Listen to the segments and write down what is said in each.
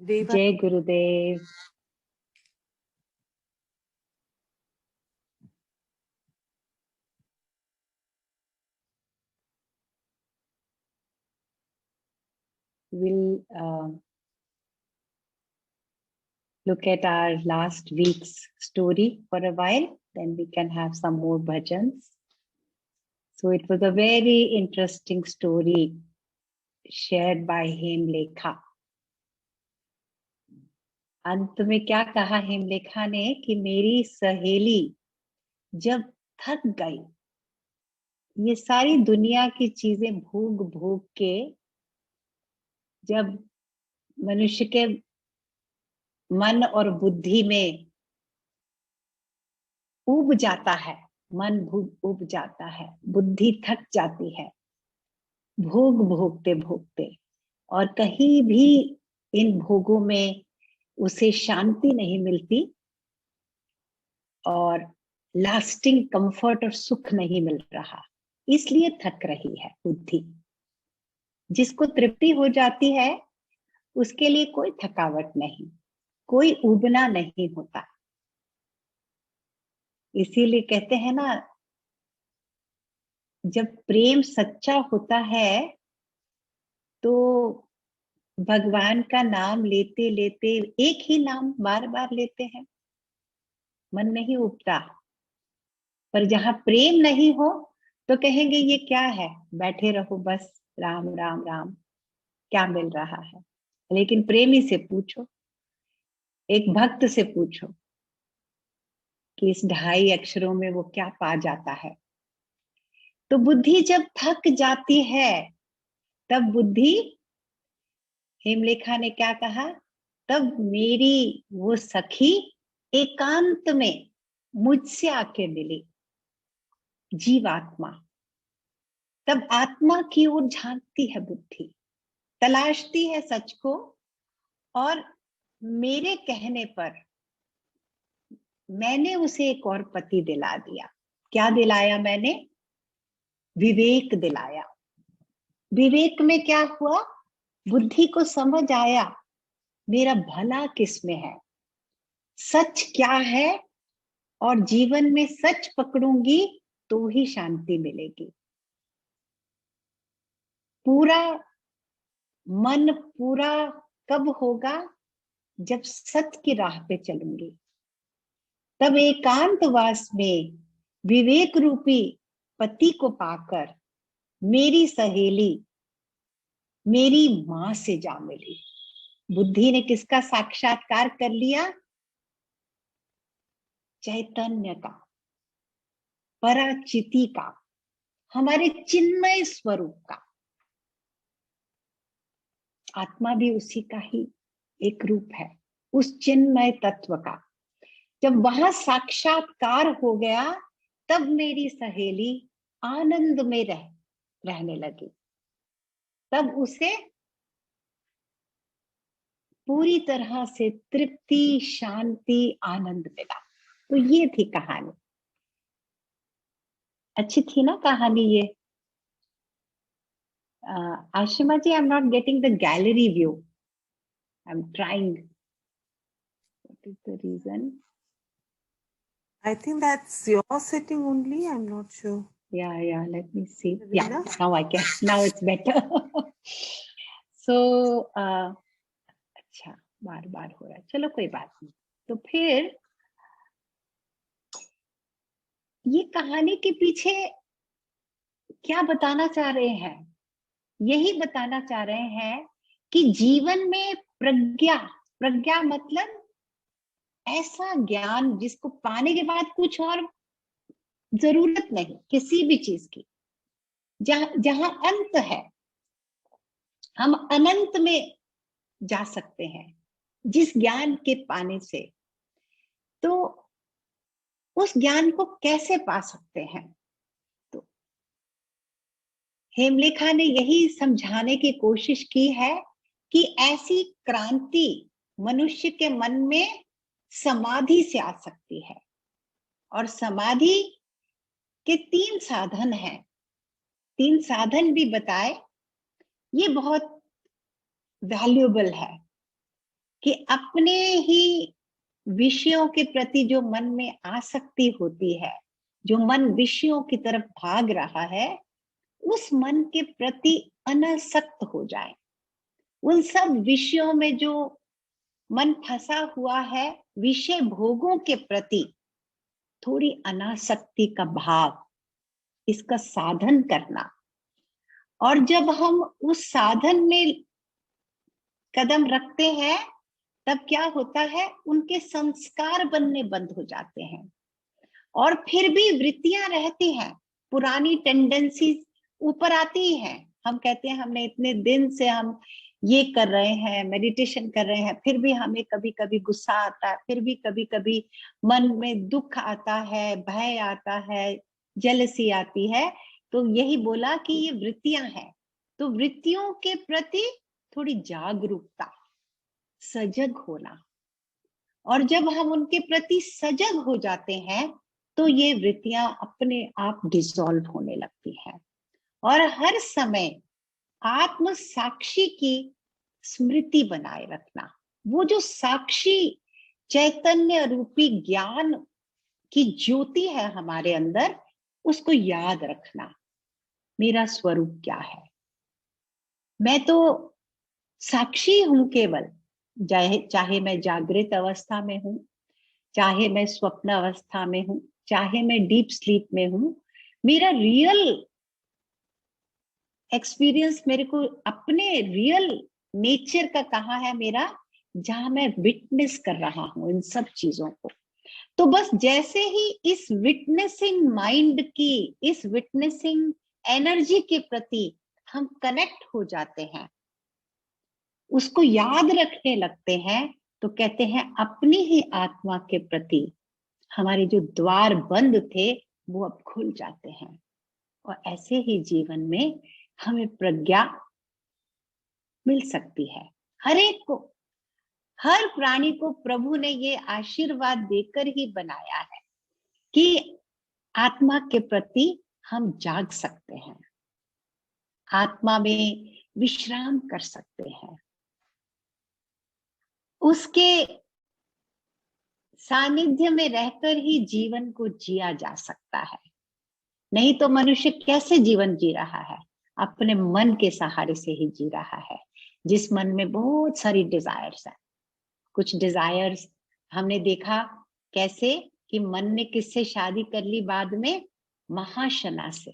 देवा जय गुरुदेव। We'll look at our last week's story for a while, then we can have some more bhajans. So it was a very interesting story shared by हेमलेखा। अंत में क्या कहा हेमलेखा ने कि मेरी सहेली जब थक गई, ये सारी दुनिया की चीजें भूग भूग के, जब मनुष्य के मन और बुद्धि में उब जाता है, मन उब जाता है, बुद्धि थक जाती है भोग भोगते भोगते, और कहीं भी इन भोगों में उसे शांति नहीं मिलती और लास्टिंग कंफर्ट और सुख नहीं मिल रहा, इसलिए थक रही है बुद्धि। जिसको तृप्ति हो जाती है उसके लिए कोई थकावट नहीं, कोई उबना नहीं होता। इसीलिए कहते हैं ना, जब प्रेम सच्चा होता है तो भगवान का नाम लेते लेते, एक ही नाम बार बार लेते हैं, मन नहीं उबता। पर जहां प्रेम नहीं हो तो कहेंगे ये क्या है, बैठे रहो बस, राम राम राम, क्या मिल रहा है। लेकिन प्रेमी से पूछो, एक भक्त से पूछो कि इस 2.5 अक्षरों में वो क्या पा जाता है। तो बुद्धि जब थक जाती है तब बुद्धि, हेमलेखा ने क्या कहा, तब मेरी वो सखी एकांत में मुझसे आके मिली, जीवात्मा। तब आत्मा की ओर झांकती है बुद्धि, तलाशती है सच को, और मेरे कहने पर मैंने उसे एक और पति दिला दिया। क्या दिलाया मैंने? विवेक दिलाया। विवेक में क्या हुआ, बुद्धि को समझ आया मेरा भला किसमें है, सच क्या है, और जीवन में सच पकड़ूंगी तो ही शांति मिलेगी। पूरा मन पूरा कब होगा, जब सत्य की राह पे चलूंगी। तब एकांतवास में विवेक रूपी पति को पाकर मेरी सहेली मेरी मां से जा मिली। बुद्धि ने किसका साक्षात्कार कर लिया? चैतन्य का, पराचिति का, हमारे चिन्मय स्वरूप का। आत्मा भी उसी का ही एक रूप है, उस चिन्मय तत्व का। जब वहां साक्षात्कार हो गया तब मेरी सहेली आनंद में रहने लगी। तब उसे पूरी तरह से तृप्ति, शांति, आनंद मिला। तो ये थी कहानी। अच्छी थी ना कहानी ये? Ashima ji, I am not getting the gallery view, I am trying, what is the reason? I think that's your setting only. I'm not sure. Yeah, let me see. Rina? Yeah, now I can, now it's better. So अच्छा, बार बार हो रहा है, चलो कोई बात नहीं। तो फिर ये कहानी के पीछे क्या बताना चाह रहे हैं? यही बताना चाह रहे हैं कि जीवन में प्रज्ञा, प्रज्ञा मतलब ऐसा ज्ञान जिसको पाने के बाद कुछ और जरूरत नहीं किसी भी चीज की, जहां अंत है, हम अनंत में जा सकते हैं जिस ज्ञान के पाने से। तो उस ज्ञान को कैसे पा सकते हैं? तो हेमलेखा ने यही समझाने की कोशिश की है कि ऐसी क्रांति मनुष्य के मन में समाधि से आ सकती है। और समाधि के 3 साधन हैं, 3 साधन भी बताए। ये बहुत वैल्यूएबल है। कि अपने ही विषयों के प्रति जो मन में आसक्ति होती है, जो मन विषयों की तरफ भाग रहा है, उस मन के प्रति अनासक्त हो जाए। उन सब विषयों में जो मन फंसा हुआ है, विषय भोगों के प्रति थोड़ी अनासक्ति का भाव, इसका साधन करना। और जब हम उस साधन में कदम रखते हैं, तब क्या होता है, उनके संस्कार बनने बंद हो जाते हैं। और फिर भी वृत्तियां रहती हैं, पुरानी टेंडेंसी ऊपर आती ही हैं। हम कहते हैं हमने इतने दिन से हम ये कर रहे हैं, मेडिटेशन कर रहे हैं, फिर भी हमें कभी कभी गुस्सा आता है, फिर भी कभी कभी मन में दुख आता है, भय आता है, जेलसी आती है। तो यही बोला कि ये वृत्तियां हैं। तो वृत्तियों के प्रति थोड़ी जागरूकता, सजग होना। और जब हम उनके प्रति सजग हो जाते हैं, तो ये वृत्तियां अपने आप डिसॉल्व होने लगती हैं। और हर समय आत्म साक्षी की स्मृति बनाए रखना, वो जो साक्षी चैतन्य रूपी ज्ञान की ज्योति है हमारे अंदर, उसको याद रखना। मेरा स्वरूप क्या है? मैं तो साक्षी हूं केवल, चाहे मैं जागृत अवस्था में हूं, चाहे मैं स्वप्न अवस्था में हूं, चाहे मैं डीप स्लीप में हूं। मेरा रियल एक्सपीरियंस मेरे को अपने रियल नेचर का कहाँ है मेरा, जहां मैं विटनेस कर रहा हूं इन सब चीजों को। तो बस जैसे ही इस विटनेसिंग माइंड की, इस विटनेसिंग एनर्जी के प्रति हम कनेक्ट हो जाते हैं, उसको याद रखने लगते हैं, तो कहते हैं अपनी ही आत्मा के प्रति हमारे जो द्वार बंद थे वो अब खुल जाते हैं। और ऐसे ही जीवन में हमें प्रज्ञा मिल सकती है। हर एक को, हर प्राणी को प्रभु ने ये आशीर्वाद देकर ही बनाया है कि आत्मा के प्रति हम जाग सकते हैं, आत्मा में विश्राम कर सकते हैं, उसके सानिध्य में रहकर ही जीवन को जिया जा सकता है। नहीं तो मनुष्य कैसे जीवन जी रहा है? अपने मन के सहारे से ही जी रहा है, जिस मन में बहुत सारी डिजायर्स है। कुछ डिजायर्स हमने देखा कैसे कि मन ने किससे शादी कर ली बाद में? महाशना से।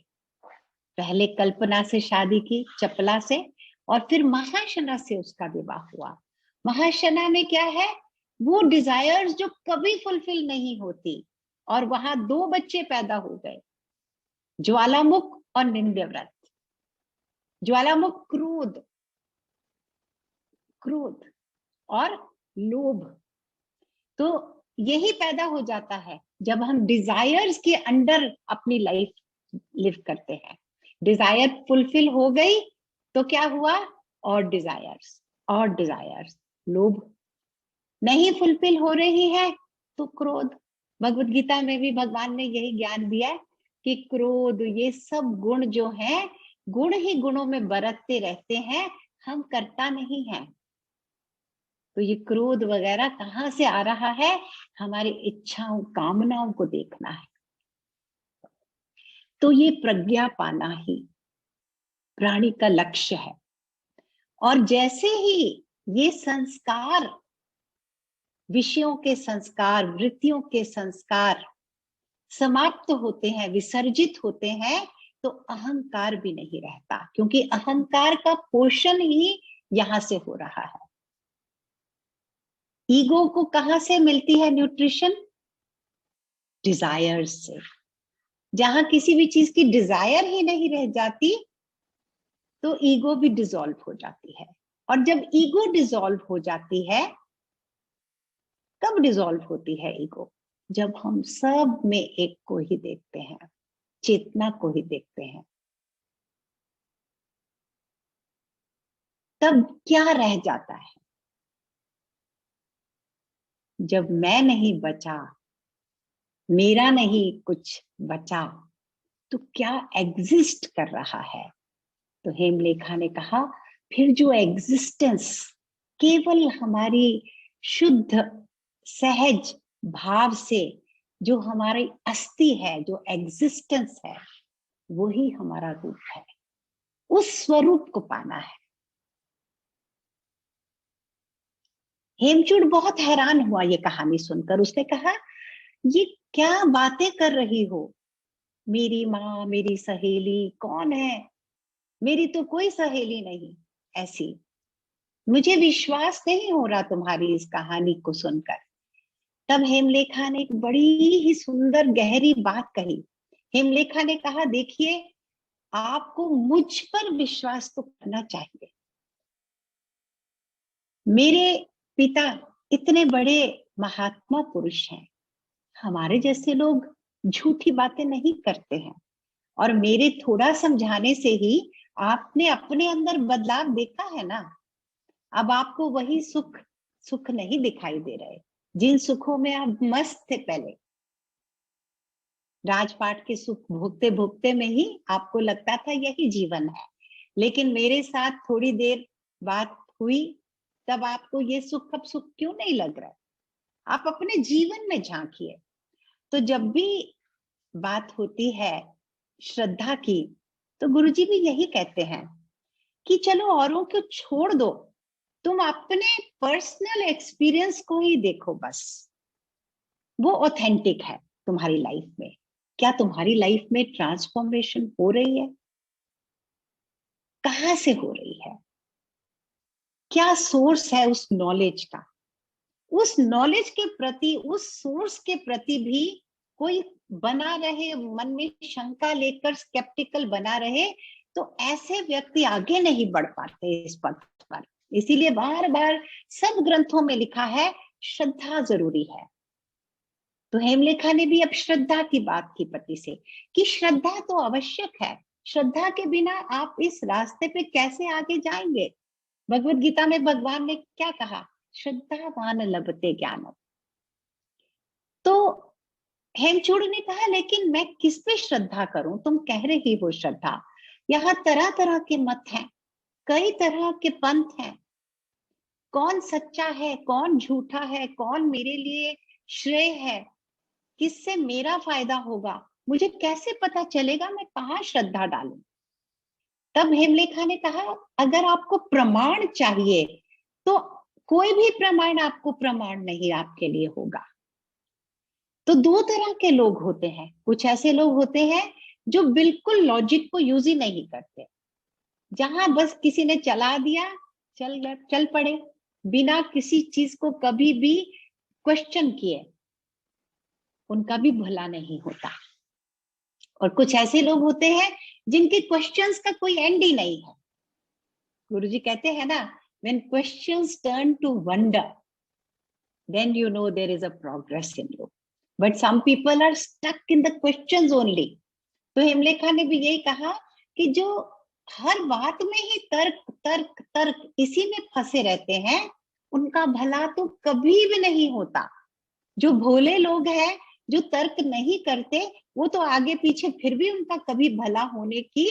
पहले कल्पना से शादी की, चपला से, और फिर महाशना से उसका विवाह हुआ। महाशना में क्या है? वो डिजायर्स जो कभी फुलफिल नहीं होती, और वहां 2 बच्चे पैदा हो गए, ज्वालामुख और निंद्यव्रत। ज्वालामुख क्रोध, क्रोध और लोभ। तो यही पैदा हो जाता है जब हम डिजायर्स के अंडर अपनी लाइफ लिव करते हैं। डिजायर फुलफिल हो गई तो क्या हुआ? और डिजायर्स, और डिजायर्स। लोभ नहीं फुलफिल हो रही है तो क्रोध। भगवत गीता में भी भगवान ने यही ज्ञान दिया है कि क्रोध, ये सब गुण जो हैं, गुण ही गुणों में बरतते रहते हैं, हम करता नहीं है। तो ये क्रोध वगैरह कहाँ से आ रहा है? हमारी इच्छाओं, कामनाओं को देखना है। तो ये प्रज्ञा पाना ही प्राणी का लक्ष्य है। और जैसे ही ये संस्कार, विषयों के संस्कार, वृत्तियों के संस्कार समाप्त होते हैं, विसर्जित होते हैं, तो अहंकार भी नहीं रहता, क्योंकि अहंकार का पोषण ही यहां से हो रहा है। ईगो को कहां से मिलती है न्यूट्रिशन? डिजायर्स से। जहां किसी भी चीज की डिजायर ही नहीं रह जाती, तो ईगो भी डिसॉल्व हो जाती है। और जब ईगो डिसॉल्व हो जाती है, कब डिसॉल्व होती है ईगो? जब हम सब में एक को ही देखते हैं, चेतना को ही देखते हैं। तब क्या रह जाता है? जब मैं नहीं बचा, मेरा नहीं कुछ बचा, तो क्या एग्जिस्ट कर रहा है? तो हेमलेखा ने कहा, फिर जो एग्जिस्टेंस केवल हमारी शुद्ध सहज भाव से जो हमारी अस्थि है, जो एग्जिस्टेंस है, वही हमारा रूप है। उस स्वरूप को पाना है। हेमचूड़ बहुत हैरान हुआ ये कहानी सुनकर। उसने कहा, ये क्या बातें कर रही हो? मेरी माँ, मेरी सहेली कौन है? मेरी तो कोई सहेली नहीं ऐसी। मुझे विश्वास नहीं हो रहा तुम्हारी इस कहानी को सुनकर। तब हेमलेखा ने एक बड़ी ही सुंदर गहरी बात कही। हेमलेखा ने कहा, देखिए, आपको मुझ पर विश्वास तो करना चाहिए। मेरे पिता इतने बड़े महात्मा पुरुष हैं। हमारे जैसे लोग झूठी बातें नहीं करते हैं। और मेरे थोड़ा समझाने से ही आपने अपने अंदर बदलाव देखा है ना। अब आपको वही सुख नहीं दिखाई दे रहे जिन सुखों में आप मस्त थे पहले। राजपाट के सुख भोगते भोगते में ही आपको लगता था यही जीवन है। लेकिन मेरे साथ थोड़ी देर बात हुई, तब आपको ये सुख अब सुख क्यों नहीं लग रहा है? आप अपने जीवन में झांकिए। तो जब भी बात होती है श्रद्धा की, तो गुरुजी भी यही कहते हैं कि चलो औरों को छोड़ दो, तुम अपने पर्सनल एक्सपीरियंस को ही देखो बस। वो ऑथेंटिक है तुम्हारी लाइफ में। क्या तुम्हारी लाइफ में ट्रांसफॉर्मेशन हो रही है? कहां से हो रही है? क्या सोर्स है उस नॉलेज का? उस नॉलेज के प्रति, उस सोर्स के प्रति भी कोई बना रहे, मन में शंका लेकर स्केप्टिकल बना रहे, तो ऐसे व्यक्ति आगे नहीं बढ़ पाते इस पथ पर। इसीलिए बार बार सब ग्रंथों में लिखा है, श्रद्धा जरूरी है। तो हेमलेखा ने भी अब श्रद्धा की बात की पति से कि श्रद्धा तो आवश्यक है। श्रद्धा के बिना आप इस रास्ते पे कैसे आगे जाएंगे? भगवत गीता में भगवान ने क्या कहा? श्रद्धावान लभते ज्ञानम। तो हेमचूड़ ने कहा, लेकिन मैं किस पे श्रद्धा करूं? तुम कह रही हो श्रद्धा। यहाँ तरह तरह के मत हैं, कई तरह के पंथ हैं। कौन सच्चा है, कौन झूठा है, कौन मेरे लिए श्रेय है, किससे मेरा फायदा होगा, मुझे कैसे पता चलेगा? मैं कहाँ श्रद्धा डालूं? तब हेमलेखा ने कहा, अगर आपको प्रमाण चाहिए तो कोई भी प्रमाण आपको प्रमाण नहीं आपके लिए होगा। तो दो तरह के लोग होते हैं। कुछ ऐसे लोग होते हैं जो बिल्कुल लॉजिक को यूज ही नहीं करते, जहां बस किसी ने चला दिया, चल पड़े, बिना किसी चीज को कभी भी क्वेश्चन किए। उनका भी भला नहीं होता। और कुछ ऐसे लोग होते हैं जिनके क्वेश्चंस का कोई एंड ही नहीं है। गुरुजी कहते हैं ना, when questions turn to wonder, then you know there is a progress in you. But some people are stuck in the questions only. तो हेमलेखा ने भी यही कहा कि जो हर बात में ही तर्क तर्क तर्क इसी में फंसे रहते हैं, उनका भला तो कभी भी नहीं होता। जो भोले लोग हैं, जो तर्क नहीं करते, वो तो आगे पीछे फिर भी उनका कभी भला होने की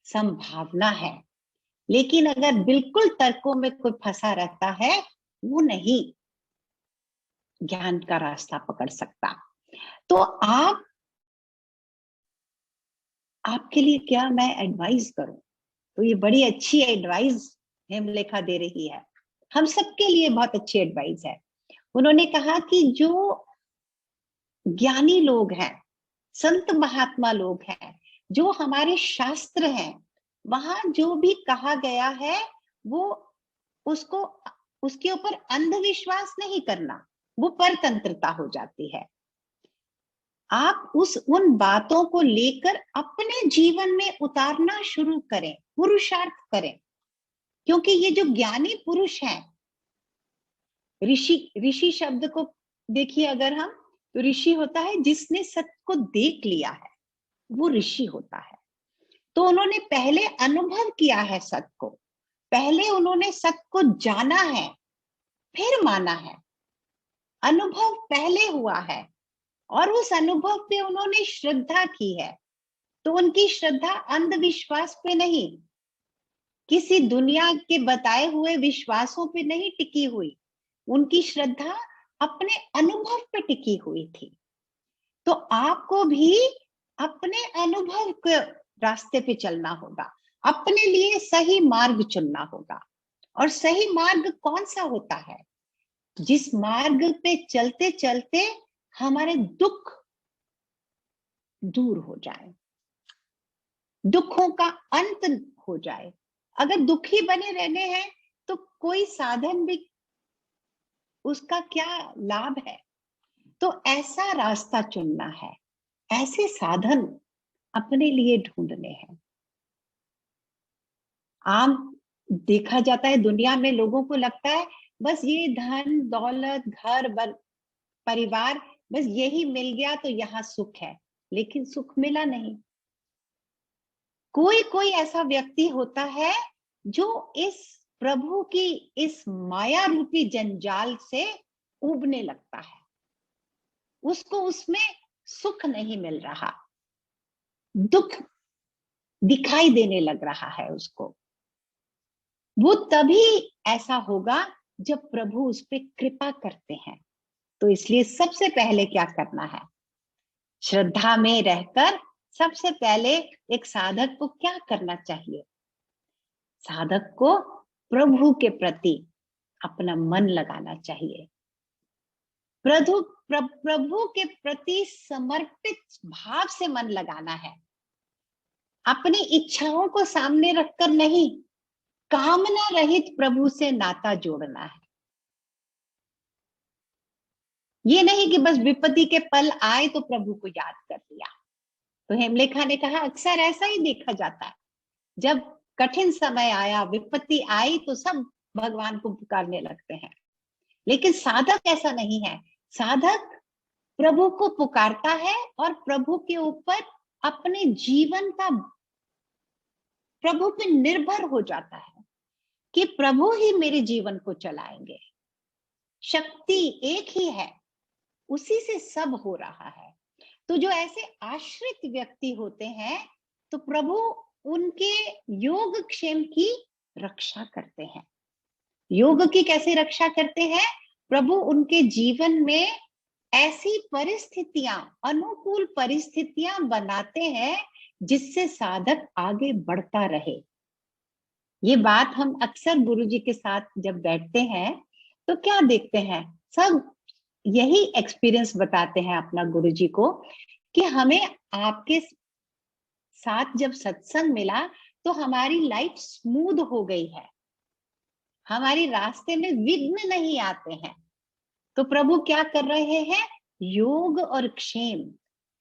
संभावना है। लेकिन अगर बिल्कुल तर्कों में कोई फंसा रहता है, वो नहीं ज्ञान का रास्ता पकड़ सकता। तो आपके लिए क्या मैं एडवाइस करूं? तो ये बड़ी अच्छी एडवाइस हेमलेखा दे रही है। हम सबके लिए बहुत अच्छी एडवाइस है। उन्होंने कहा कि जो ज्ञानी लोग हैं, संत महात्मा लोग हैं, जो हमारे शास्त्र हैं, वहां जो भी कहा गया है वो उसको उसके ऊपर अंधविश्वास नहीं करना, वो परतंत्रता हो जाती है। आप उन बातों को लेकर अपने जीवन में उतारना शुरू करें, पुरुषार्थ करें। क्योंकि ये जो ज्ञानी पुरुष हैं, ऋषि शब्द को देखिए अगर हम, तो ऋषि होता है जिसने सत्य को देख लिया है, वो ऋषि होता है। तो उन्होंने पहले अनुभव किया है सत्य को, पहले उन्होंने सत्य को जाना है, फिर माना है। अनुभव पहले हुआ है और उस अनुभव पे उन्होंने श्रद्धा की है। तो उनकी श्रद्धा अंधविश्वास पे नहीं, किसी दुनिया के बताए हुए विश्वासों पे नहीं टिकी हुई, उनकी श्रद्धा अपने अनुभव पे टिकी हुई थी। तो आपको भी अपने अनुभव के रास्ते पे चलना होगा, अपने लिए सही मार्ग चुनना होगा। और सही मार्ग कौन सा होता है? जिस मार्ग पे चलते चलते हमारे दुख दूर हो जाए, दुखों का अंत हो जाए। अगर दुखी बने रहने हैं तो कोई साधन भी उसका क्या लाभ है? तो ऐसा रास्ता चुनना है, ऐसे साधन अपने लिए ढूंढने हैं। आम देखा जाता है दुनिया में, लोगों को लगता है बस ये धन दौलत घर परिवार, बस यही मिल गया तो यहाँ सुख है। लेकिन सुख मिला नहीं। कोई कोई ऐसा व्यक्ति होता है जो इस प्रभु की इस माया रूपी जंजाल से उबने लगता है, उसको उसमें सुख नहीं मिल रहा, दुख दिखाई देने लग रहा है उसको। वो तभी ऐसा होगा जब प्रभु उस पर कृपा करते हैं। तो इसलिए सबसे पहले क्या करना है? श्रद्धा में रहकर सबसे पहले एक साधक को क्या करना चाहिए? साधक को प्रभु के प्रति अपना मन लगाना चाहिए, प्रभु के प्रति समर्पित भाव से मन लगाना है। अपनी इच्छाओं को सामने रखकर नहीं, कामना रहित प्रभु से नाता जोड़ना है। ये नहीं कि बस विपत्ति के पल आए तो प्रभु को याद कर लिया। तो हेमलेखा ने कहा अक्सर ऐसा ही देखा जाता है, जब कठिन समय आया, विपत्ति आई तो सब भगवान को पुकारने लगते हैं। लेकिन साधक ऐसा नहीं है। साधक प्रभु को पुकारता है और प्रभु के ऊपर अपने जीवन का, प्रभु पे निर्भर हो जाता है कि प्रभु ही मेरे जीवन को चलाएंगे। शक्ति एक ही है, उसी से सब हो रहा है। तो जो ऐसे आश्रित व्यक्ति होते हैं तो प्रभु उनके योग क्षेम की रक्षा करते हैं। योग की कैसे रक्षा करते हैं? प्रभु उनके जीवन में ऐसी परिस्थितियां, अनुकूल परिस्थितियां बनाते हैं जिससे साधक आगे बढ़ता रहे। ये बात हम अक्सर गुरुजी के साथ जब बैठते हैं तो क्या देखते हैं, सब यही एक्सपीरियंस बताते हैं अपना गुरुजी को कि हमें आपके साथ जब सत्संग मिला तो हमारी लाइफ स्मूथ हो गई है, हमारी रास्ते में विघ्न नहीं आते हैं। तो प्रभु क्या कर रहे हैं? योग और क्षेम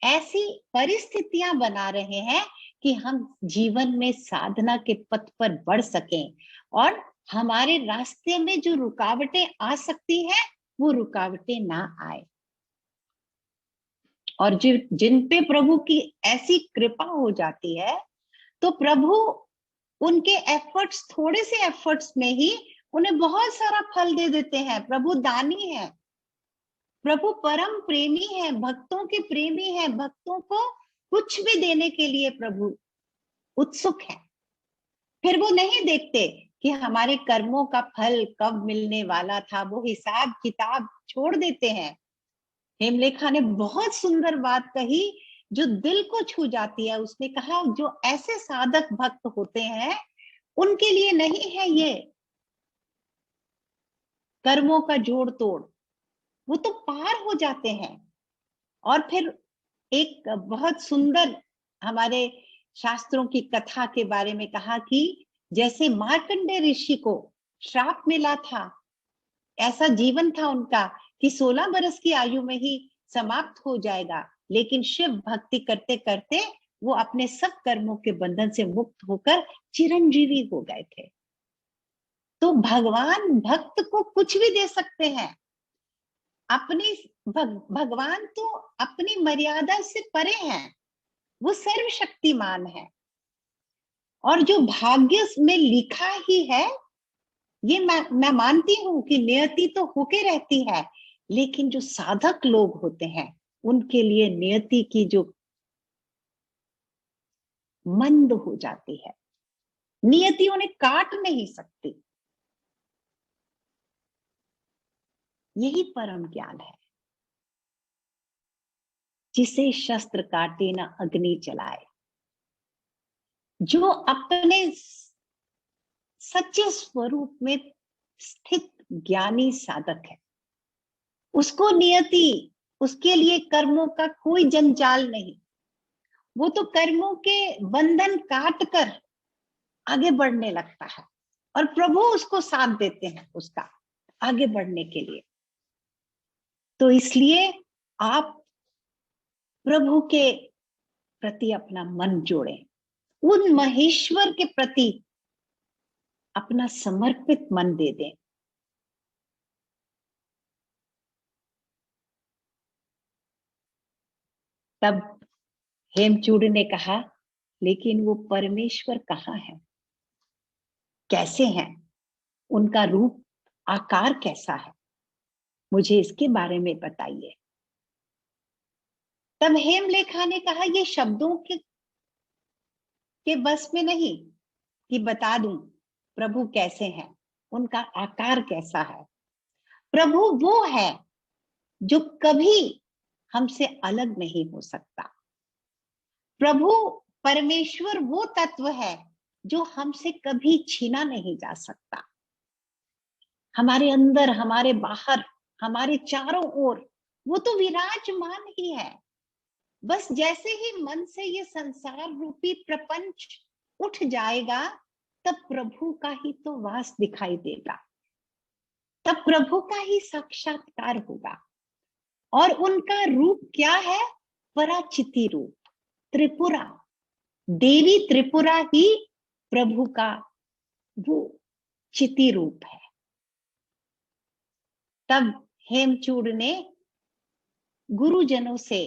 ऐसी परिस्थितियां बना रहे हैं कि हम जीवन में साधना के पथ पर बढ़ सकें और हमारे रास्ते में जो रुकावटें आ सकती हैं वो रुकावटें ना आए। और जिन पे प्रभु की ऐसी कृपा हो जाती है तो प्रभु उनके एफर्ट्स, थोड़े से एफर्ट्स में ही उन्हें बहुत सारा फल दे देते हैं। प्रभु दानी है, प्रभु परम प्रेमी है, भक्तों के प्रेमी है, भक्तों को कुछ भी देने के लिए प्रभु उत्सुक है। फिर वो नहीं देखते कि हमारे कर्मों का फल कब मिलने वाला था, वो हिसाब किताब छोड़ देते हैं। हेमलेखा ने बहुत सुंदर बात कही जो दिल को छू जाती है। उसने कहा जो ऐसे साधक भक्त होते हैं उनके लिए नहीं है ये कर्मों का जोड़ तोड़, वो तो पार हो जाते हैं। और फिर एक बहुत सुंदर हमारे शास्त्रों की कथा के बारे में कहा कि जैसे मार्कंडेय ऋषि को श्राप मिला था, ऐसा जीवन था उनका कि 16 बरस की आयु में ही समाप्त हो जाएगा, लेकिन शिव भक्ति करते करते वो अपने सब कर्मों के बंधन से मुक्त होकर चिरंजीवी हो गए थे। तो भगवान भक्त को कुछ भी दे सकते हैं। अपनी भगवान तो अपनी मर्यादा से परे हैं, वो सर्वशक्तिमान है। और जो भाग्य में लिखा ही है, ये मैं मानती हूं कि नियति तो होके रहती है, लेकिन जो साधक लोग होते हैं उनके लिए नियति की जो मंद हो जाती है, नियति उन्हें काट नहीं सकती। यही परम ज्ञान है, जिसे शस्त्र काटे ना अग्नि जलाए। जो अपने सच्चे स्वरूप में स्थित ज्ञानी साधक है, उसको नियति, उसके लिए कर्मों का कोई जंजाल नहीं। वो तो कर्मों के बंधन काट कर आगे बढ़ने लगता है और प्रभु उसको साथ देते हैं उसका आगे बढ़ने के लिए। तो इसलिए आप प्रभु के प्रति अपना मन जोड़ें, उन महेश्वर के प्रति अपना समर्पित मन दे दें। तब हेमचूड़ ने कहा, लेकिन वो परमेश्वर कहाँ है, कैसे हैं, उनका रूप आकार कैसा है, मुझे इसके बारे में बताइए। तब हेमलेखा ने कहा, ये शब्दों के बस में नहीं कि बता दूं प्रभु कैसे हैं, उनका आकार कैसा है। प्रभु वो है जो कभी हमसे अलग नहीं हो सकता। प्रभु परमेश्वर वो तत्व है जो हमसे कभी छीना नहीं जा सकता। हमारे अंदर, हमारे बाहर, हमारे चारों ओर वो तो विराजमान ही है। बस जैसे ही मन से ये संसार रूपी प्रपंच उठ जाएगा, तब प्रभु का ही तो वास दिखाई देगा, तब प्रभु का ही साक्षात्कार होगा। और उनका रूप क्या है? पराचिति रूप, त्रिपुरा, देवी त्रिपुरा ही प्रभु का वो चिति रूप है। तब हेमचूड़ ने गुरुजनों से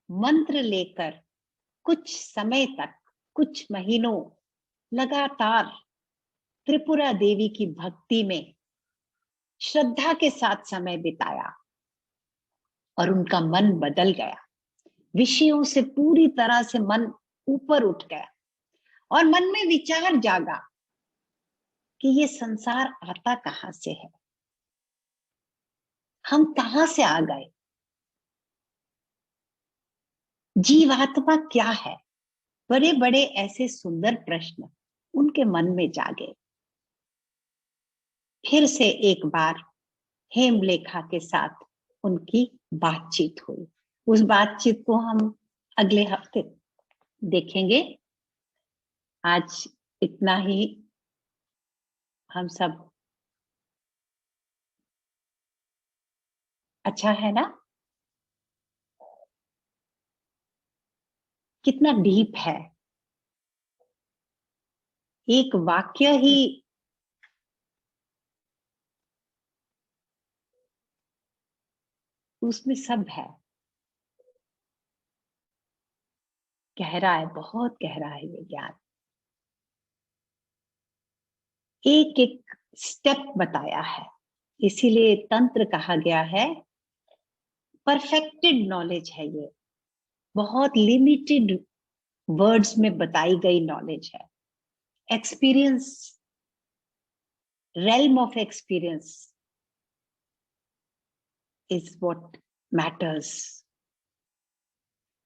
मंत्र लेकर कुछ समय तक, कुछ महीनों लगातार त्रिपुरा देवी की भक्ति में श्रद्धा के साथ समय बिताया और उनका मन बदल गया। विषयों से पूरी तरह से मन ऊपर उठ गया और मन में विचार जागा कि ये संसार आता कहां से है, हम कहां से आ गए, जीवात्मा क्या है। बड़े बड़े ऐसे सुंदर प्रश्न उनके मन में जागे। फिर से एक बार हेमलेखा के साथ उनकी बातचीत हुई। उस बातचीत को हम अगले हफ्ते देखेंगे। आज इतना ही। हम सब अच्छा है ना? कितना डीप है, एक वाक्य ही उसमें सब है। गहरा है, बहुत गहरा है ये ज्ञान। एक एक स्टेप बताया है, इसीलिए तंत्र कहा गया है। परफेक्टेड नॉलेज है ये, बहुत लिमिटेड वर्ड्स में बताई गई नॉलेज है। Experience, realm of experience is what matters.